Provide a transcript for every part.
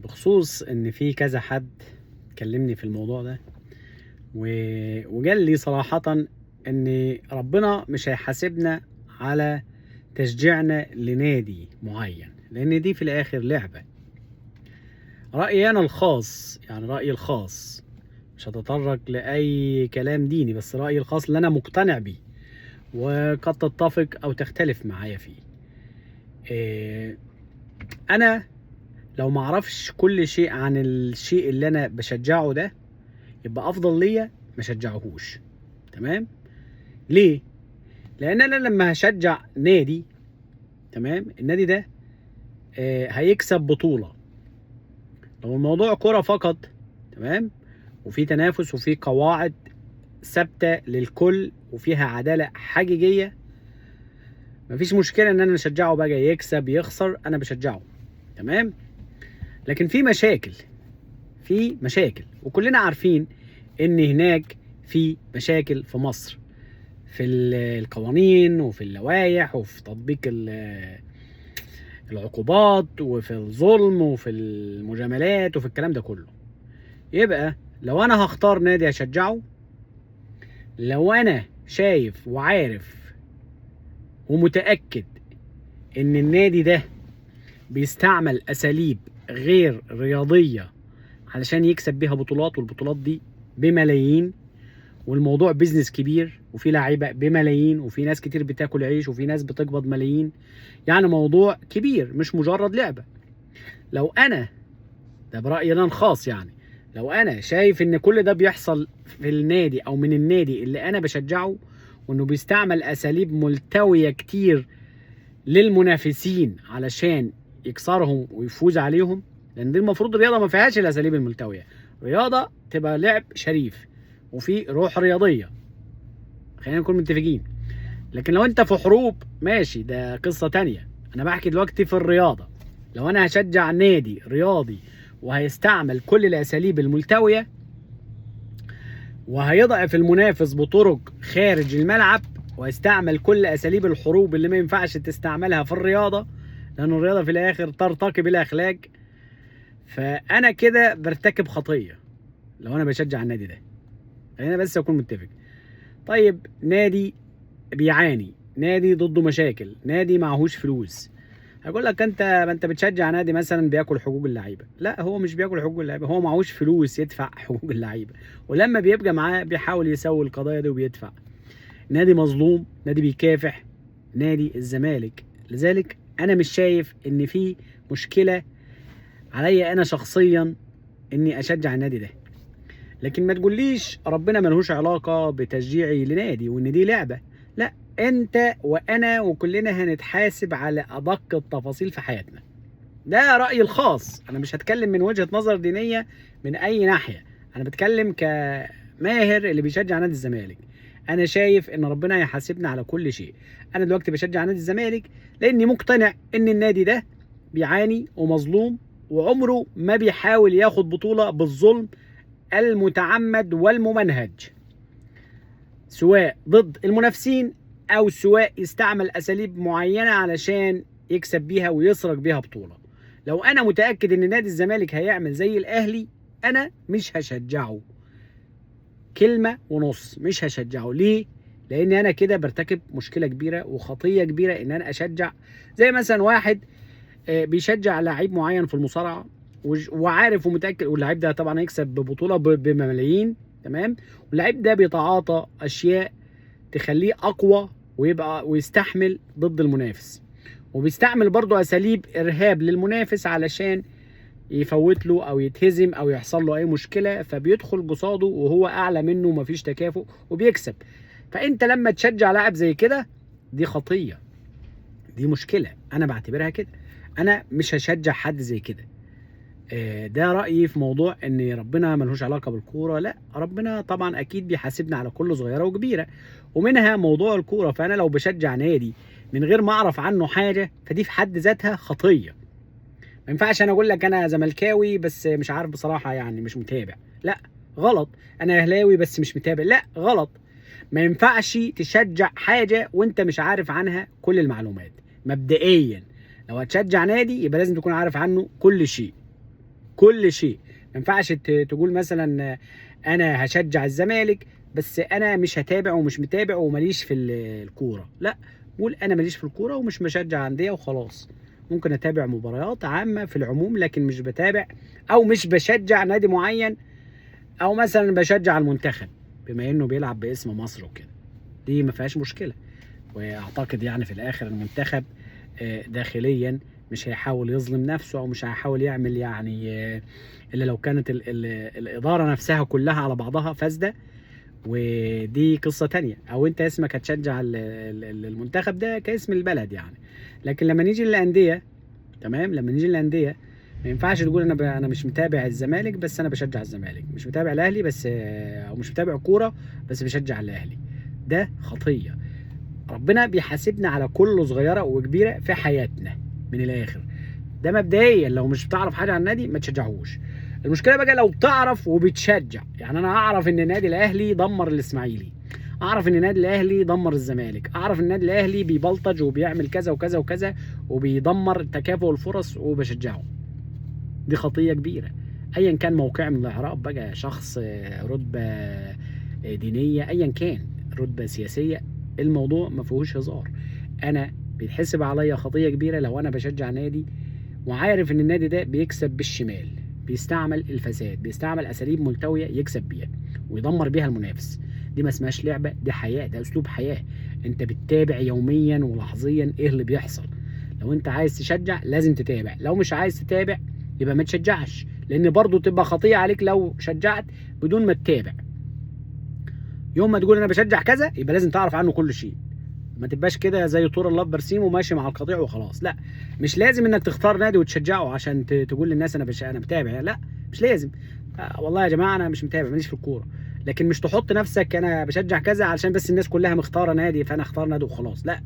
بخصوص ان في كذا حد كلمني في الموضوع ده وقال لي صراحة ان ربنا مش هيحاسبنا على تشجيعنا لنادي معين، لان دي في الاخر لعبة. رأيي انا الخاص، يعني رأيي الخاص، مش هتطرق لأي كلام ديني، بس رأيي الخاص اللي انا مقتنع بيه وقد تتفق او تختلف معايا فيه. انا لو معرفش كل شيء عن الشيء اللي انا بشجعه ده، يبقى افضل ليا ما شجعهوش. تمام؟ ليه؟ لان انا لما هشجع نادي، تمام، النادي ده هيكسب بطولة. لو الموضوع كرة فقط، تمام، وفي تنافس وفي قواعد ثابتة للكل وفيها عدالة حقيقية، مفيش مشكلة ان انا اشجعه بقى يكسب يخسر، انا بشجعه. تمام؟ لكن في مشاكل وكلنا عارفين ان هناك في مشاكل في مصر، في القوانين وفي اللوائح وفي تطبيق العقوبات وفي الظلم وفي المجاملات وفي الكلام ده كله. يبقى لو انا هختار نادي اشجعه، لو انا شايف وعارف ومتأكد ان النادي ده بيستعمل اساليب غير رياضية علشان يكسب بيها بطولات، والبطولات دي بملايين، والموضوع بيزنس كبير وفي لعيبه بملايين وفي ناس كتير بتاكل عيش وفي ناس بتقبض ملايين، يعني موضوع كبير مش مجرد لعبه. لو انا، ده برايي انا الخاص، يعني لو انا شايف ان كل ده بيحصل في النادي او من النادي اللي انا بشجعه، وانه بيستعمل اساليب ملتويه كتير للمنافسين علشان يكسرهم ويفوز عليهم، لان دي المفروض رياضه ما فيهاش الاساليب الملتويه، رياضه تبقى لعب شريف وفي روح رياضيه، خلينا نكون متفقين. لكن لو انت في حروب ماشي، ده قصه تانية. انا بحكي دلوقتي في الرياضه. لو انا هشجع نادي رياضي وهيستعمل كل الاساليب الملتويه وهيضعف المنافس بطرق خارج الملعب وهيستعمل كل اساليب الحروب اللي ما ينفعش تستعملها في الرياضه، لان الرياضه في الاخر ترتقي بالاخلاق، فانا كده برتكب خطيه لو انا بشجع النادي ده. خلينا بس اكون متفق. طيب نادي بيعاني، نادي ضده مشاكل، نادي معهوش فلوس، هقول لك ما انت بتشجع نادي مثلا بياكل حقوق اللعيبه. لا، هو مش بياكل حقوق اللعيبه، هو معهوش فلوس يدفع حقوق اللعيبه، ولما بيبقى معاه بيحاول يسوي القضايا دي وبيدفع. نادي مظلوم، نادي بيكافح، نادي الزمالك. لذلك انا مش شايف ان في مشكله عليا انا شخصيا اني اشجع النادي ده. لكن ما تقوليش ربنا ملهوش علاقه بتشجيعي لنادي وان دي لعبه. لا، انت وانا وكلنا هنتحاسب على ادق التفاصيل في حياتنا. ده رأيي الخاص، انا مش هتكلم من وجهة نظر دينية من اي ناحية، انا بتكلم كماهر اللي بيشجع نادي الزمالك. انا شايف ان ربنا هيحاسبنا على كل شيء. انا دلوقتي بشجع نادي الزمالك لاني مقتنع ان النادي ده بيعاني ومظلوم، وعمره ما بيحاول ياخد بطولة بالظلم المتعمد والممنهج، سواء ضد المنافسين او سواء يستعمل اساليب معينه علشان يكسب بيها ويسرق بيها بطوله. لو انا متاكد ان نادي الزمالك هيعمل زي الاهلي، انا مش هشجعه. كلمه ونص، مش هشجعه. ليه؟ لان انا كده برتكب مشكله كبيره وخطيه كبيره ان انا اشجع. زي مثلا واحد بيشجع لعيب معين في المصارعه وعارف ومتاكد، واللعيب ده طبعا هيكسب ببطوله بملايين، تمام، واللعيب ده بيتعاطى اشياء تخليه اقوى ويبقى ويستحمل ضد المنافس، وبيستعمل برضه اساليب ارهاب للمنافس علشان يفوت له او يتهزم او يحصل له اي مشكله، فبيدخل قصاده وهو اعلى منه ومفيش تكافؤ وبيكسب. فانت لما تشجع لاعب زي كده، دي خطيه، دي مشكله، انا بعتبرها كده. انا مش هشجع حد زي كده. ده رأيي في موضوع ان ربنا ملهوش علاقة بالكورة. لا، ربنا طبعا اكيد بيحاسبنا على كل صغيرة وكبيرة، ومنها موضوع الكورة. فانا لو بشجع نادي من غير ما اعرف عنه حاجة، فدي في حد ذاتها خطية. ما ينفعش انا اقول لك انا زملكاوي بس مش عارف بصراحة، يعني مش متابع. لا، غلط. انا اهلاوي بس مش متابع. لا، غلط. ما ينفعش تشجع حاجة وانت مش عارف عنها كل المعلومات. مبدئيا لو هتشجع نادي يبقى لازم تكون عارف عنه كل شيء. كل شيء. ما ينفعش تقول مثلا انا هشجع الزمالك بس انا مش هتابع ومش متابع وماليش في الكوره، لا، قول انا ماليش في الكوره ومش مشجع انديه وخلاص. ممكن اتابع مباريات عامه في العموم لكن مش بتابع او مش بشجع نادي معين، او مثلا بشجع المنتخب بما انه بيلعب باسم مصر وكده، دي ما فيهاش مشكله. واعتقد يعني في الاخر المنتخب داخليا مش هيحاول يظلم نفسه او مش هيحاول يعمل يعني الا لو كانت الاداره نفسها كلها على بعضها فاسده، ودي قصه تانية. او انت اسمك هتشجع المنتخب ده كاسم البلد يعني. لكن لما نيجي للانديه، تمام، لما نيجي للانديه ما ينفعش تقول انا مش متابع الزمالك بس انا بشجع الزمالك، مش متابع الاهلي بس او مش متابع كوره بس بشجع الاهلي. ده خطيه. ربنا بيحاسبنا على كل صغيره وكبيره في حياتنا من الاخر. ده مبدئيا لو مش بتعرف حاجه عن النادي ما تشجعهوش. المشكله بقى لو بتعرف وبتشجع. يعني انا اعرف ان النادي الاهلي دمر الاسماعيلي، اعرف ان النادي الاهلي دمر الزمالك، اعرف ان النادي الاهلي بيبلطج وبيعمل كذا وكذا وكذا وبيدمر تكافؤ الفرص وبشجعه، دي خطيه كبيره. ايا كان موقع من الاعراب بقى، شخص رتبه دينيه، ايا كان رتبه سياسيه، الموضوع ما فيهوش هزار. انا بيتحسب عليا خطيه كبيره لو انا بشجع نادي وعارف ان النادي ده بيكسب بالشمال، بيستعمل الفساد، بيستعمل اساليب ملتويه يكسب بيها ويدمر بيها المنافس. دي ما اسمهاش لعبه، دي حياه، ده اسلوب حياه. انت بتتابع يوميا ولحظيا ايه اللي بيحصل. لو انت عايز تشجع لازم تتابع، لو مش عايز تتابع يبقى ما تشجعش، لان برضو تبقى خطيه عليك لو شجعت بدون ما تتابع. يوم ما تقول انا بشجع كذا يبقى لازم تعرف عنه كل شيء، ما تبقاش كده زي طور الله برسيم وماشي مع القطيع وخلاص. لا، مش لازم انك تختار نادي وتشجعه عشان تقول للناس انا متابع، لا مش لازم. والله يا جماعه انا مش متابع، ماليش في الكوره. لكن مش تحط نفسك انا بشجع كذا علشان بس الناس كلها مختاره نادي فانا اختار نادي وخلاص، لا،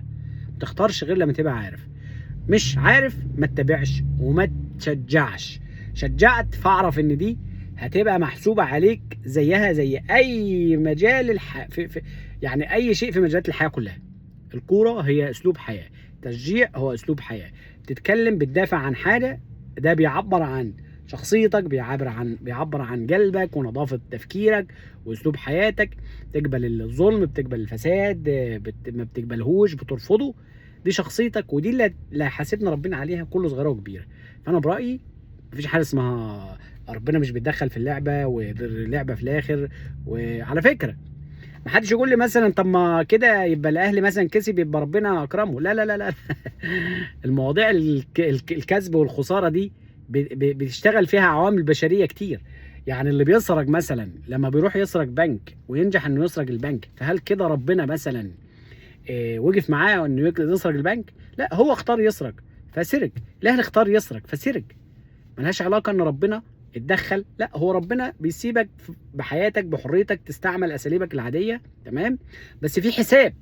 ما تختارش غير لما تبقى عارف. مش عارف ما تتابعش وما تشجعش. شجعت فاعرف ان دي هتبقى محسوبه عليك زيها زي اي مجال يعني اي شيء في مجالات الحياه كلها. الكوره هي اسلوب حياه، تشجيع هو اسلوب حياه، تتكلم بتدافع عن حاجه، ده بيعبر عن شخصيتك، بيعبر عن قلبك ونظافه تفكيرك واسلوب حياتك. تقبل الظلم، بتقبل الفساد، ما بتقبلهوش، بترفضه، دي شخصيتك ودي اللي حاسبنا ربنا عليها كل صغيره وكبيره. فانا برايي مفيش حاجه اسمها ربنا مش بيتدخل في اللعبه واللعبه في الاخر. وعلى فكره ما حدش يقول لي مثلا طب ما كده يبقى الاهلي مثلا كسب يبقى ربنا اكرمه، لا لا لا لا. المواضيع الكسب والخساره دي بتشتغل فيها عوامل بشريه كتير. يعني اللي بيسرق مثلا لما بيروح يسرق بنك وينجح انه يسرق البنك، فهل كده ربنا مثلا وقف معاه انه يسرق البنك؟ لا، هو اختار يسرق فسرق. الاهلي اختار يسرق فسرق. ملهاش علاقه ان ربنا اتدخل، لا، هو ربنا بيسيبك بحياتك بحريتك تستعمل اساليبك العاديه، تمام، بس في حساب.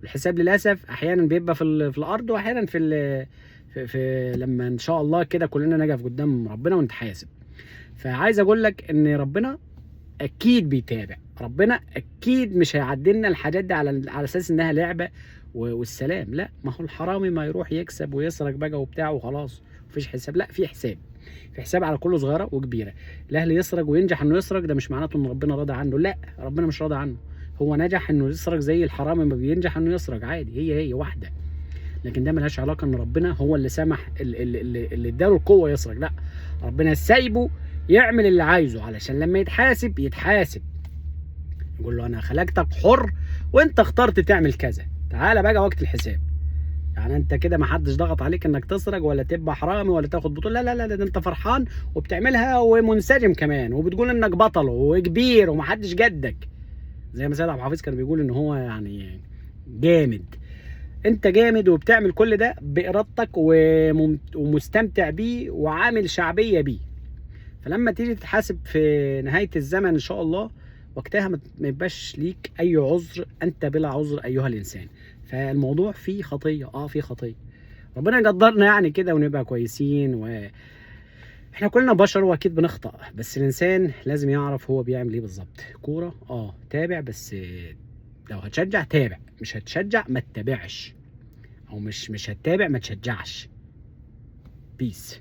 الحساب للاسف احيانا بيبقى في الارض واحيانا في لما ان شاء الله كده كلنا نقف قدام ربنا ونتحاسب. فعايز اقول لك ان ربنا اكيد بيتابع، ربنا اكيد مش هيعدلنا الحاجات دي على اساس انها لعبه والسلام. لا، ما هو الحرامي ما يروح يكسب ويسرق بقى وبتاع وخلاص مفيش حساب، لا، في حساب، في حساب على كل صغيره وكبيره. الاهلي يسرق وينجح انه يسرق ده مش معناته ان ربنا راضي عنه، لا، ربنا مش راضي عنه، هو نجح انه يسرق زي الحرامي ما بينجح انه يسرق عادي، هي واحده. لكن ده ملهاش علاقه ان ربنا هو اللي سمح اللي اداله القوه يسرق، لا، ربنا سايبه يعمل اللي عايزه علشان لما يتحاسب يقول له انا خلقتك حر وانت اخترت تعمل كذا، تعالى بقى وقت الحساب. يعني انت كده ما حدش ضغط عليك انك تسرق ولا تبقى حرامي ولا تاخد بطوله، لا لا لا، ده انت فرحان وبتعملها ومنسجم كمان وبتقول انك بطل وكبير ومحدش جدك. زي ما سيد عبد الحفيظ كان بيقول ان هو يعني جامد. انت جامد وبتعمل كل ده بارادتك ومستمتع بيه وعامل شعبيه بيه. فلما تيجي تتحاسب في نهايه الزمن ان شاء الله وقتها ما يبقاش ليك اي عذر، انت بلا عذر ايها الانسان. فالموضوع فيه خطيه، فيه خطيه. ربنا يقدرنا يعني كده ونبقى كويسين، احنا كلنا بشر واكيد بنخطأ، بس الانسان لازم يعرف هو بيعمل ايه بالظبط. كوره تابع، بس لو هتشجع تابع، مش هتشجع ما تتابعش، او مش هتتابع ما تشجعش. بيس.